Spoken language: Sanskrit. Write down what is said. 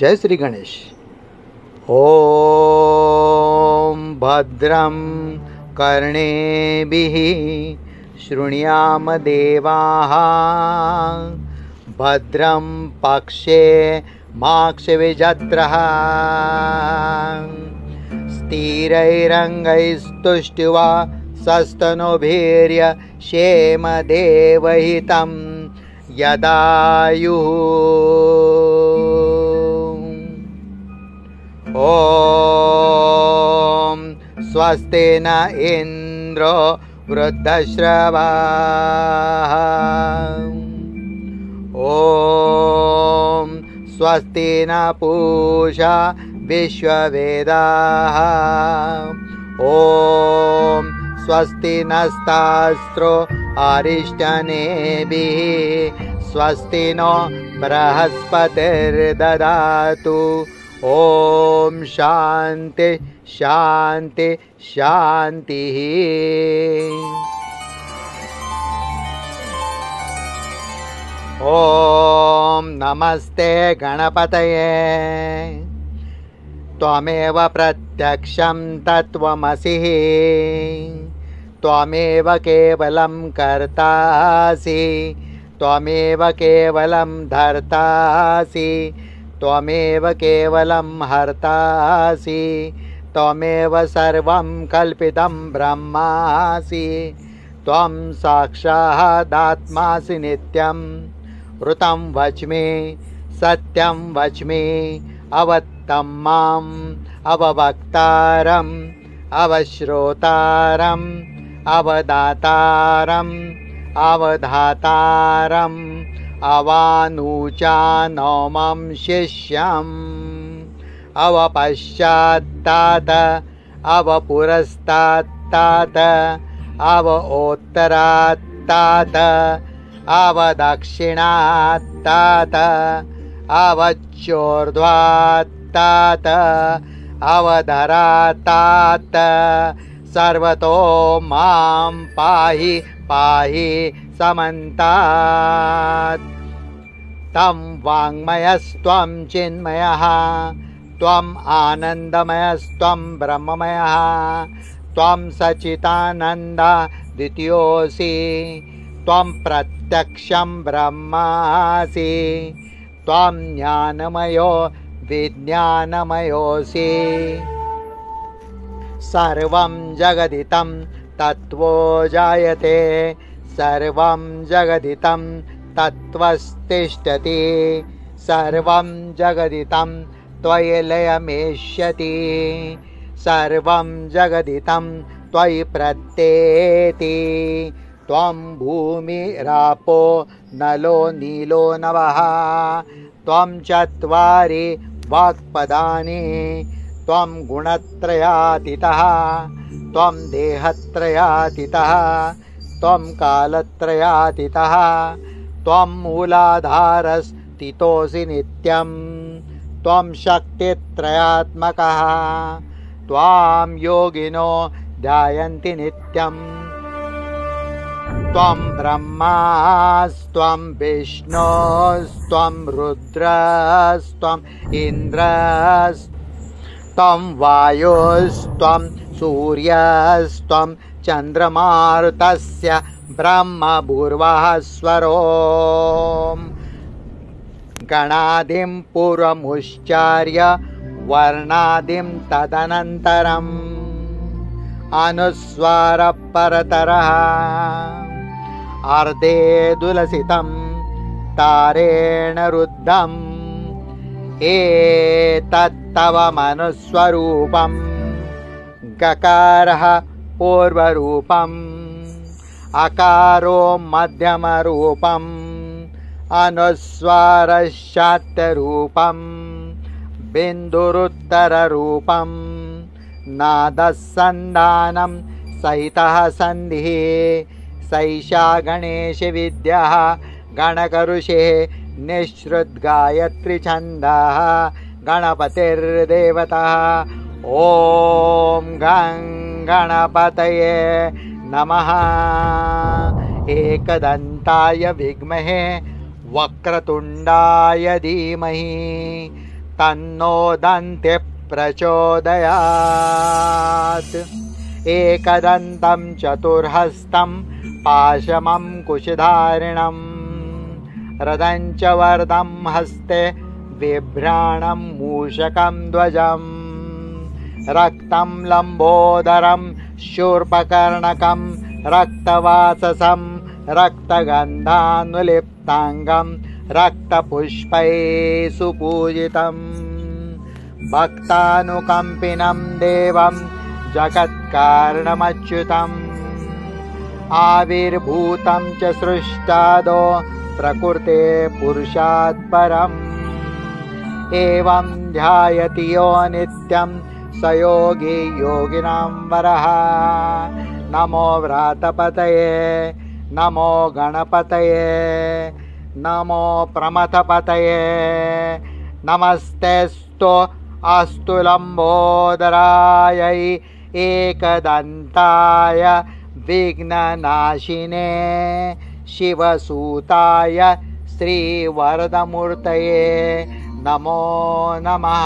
जय श्री गणेश। ओम भद्रं कर्णेभिः शृणुयाम देवाः, भद्रं पक्षेमाक्षविजत्रः, स्थिरैरङ्गैस्तुष्ट्वा सस्तनूभिर्यशेम देवहितं यदायुः। ॐ स्वस्ति न इन्द्रो वृद्धश्रवाः, ॐ स्वस्ति न पूषा विश्ववेदाः, ॐ स्वस्ति नस्तास्त्रो अरिष्टनेभिः, स्वस्ति नो बृहस्पतिर्ददातु। ओम शांति शांति शांति। ओम नमस्ते गणपतये, त्वमेव प्रत्यक्षं तत्त्वमसि, त्वमेव केवलं कर्तासि, त्वमेव केवलं धर्तासि, त्वमेव केवलं हर्तासि, त्वमेव सर्वं कल्पितं ब्रह्मासि, त्वं साक्षादात्मासि नित्यं। ऋतं वच्मि सत्यं वच्मि, अवत्तं माम् अववक्तारम् अवश्रोतारम् अवदातारम् अवधातारम् अवानुचानोमं शिष्यम्। अवपश्चात्तात अवपुरस्तात्तात अवोत्तरात्तात अवदक्षिणात्तात अवच्चोर्ध्वात्तात अवधरात्तात। सर्वतो मां पाहि पाहि समन्तात्। तं वाङ्मयस्त्वं चिन्मयः, त्वम् आनन्दमयस्त्वं ब्रह्ममयः, त्वं सच्चिदानन्द द्वितीयोऽसि, त्वं प्रत्यक्षं ब्रह्मासि, त्वं ज्ञानमयो विज्ञानमयोऽसि। सर्वं जगदितं तत्त्वो जायते, सर्वं जगदितं तत्त्वस्तिष्ठति, सर्वं जगदितं त्वयि लयमेष्यति, सर्वं जगदितं त्वयि प्रत्येति। त्वं भूमिरापो नलो नीलो नभः, त्वं चत्वारि वाक्पदानि, त्वं गुणत्रयातीतः, त्वं देहत्रयातीतः, त्वं कालत्रयातीतः, त्वं मूलाधारस्थितोऽसि नित्यं, त्वं शक्तित्रयात्मकः, त्वां योगिनो ध्यायन्ति नित्यं। त्वं ब्रह्मास्त्वं विष्णुस्त्वं रुद्रस्त्वं इन्द्रस्त्वं वायुस्त्वं सूर्यस्त्वं चन्द्रमारुतस्य ब्रह्मभूर्वः स्वरो। गणादिं पूर्वमुच्चार्य वर्णादिं तदनन्तरम् अनुस्वारः परतरः। अर्धे दुलसितं तारेण रुद्धम्, एतत्तव मनुस्वरूपम्। गकारः पूर्वरूपम्, अकारो मध्यमरूपम्, अनुस्वारश्चात्यरूपम्, बिन्दुरुत्तररूपम्। नादसन्धानं सहितः सन्धिः, सैषा गणेशविद्या गणकऋषेः निःसृद्गायत्री छन्दः गणपतिर्देवता। ॐ गं गणपतये नमः। एकदन्ताय विद्महे वक्रतुण्डाय धीमहि तन्नो दन्तिः प्रचोदयात्। एकदन्तं चतुर्हस्तं पाशमं कुशधारिणं रदं च वरदं हस्ते बिभ्राणं मूषकं ध्वजं रक्तं लम्बोदरं शूर्पकर्णकं रक्तवाससं रक्तगन्धानुलिप्ताङ्गं रक्तपुष्पैः सुपूजितं भक्तानुकम्पिनं देवं जगत्कारणमच्युतम् आविर्भूतं च सृष्टादो प्रकृते पुरुषात् परम् एवं ध्यायति यो नित्यं स योगी योगिनां वरः। नमो व्रातपतये नमो गणपतये नमो प्रमथपतये नमस्तेऽस्तु अस्तु लम्बोदरायै एकदन्ताय विघ्ननाशिने शिवसूताय श्रीवरदमूर्तये नमो नमः।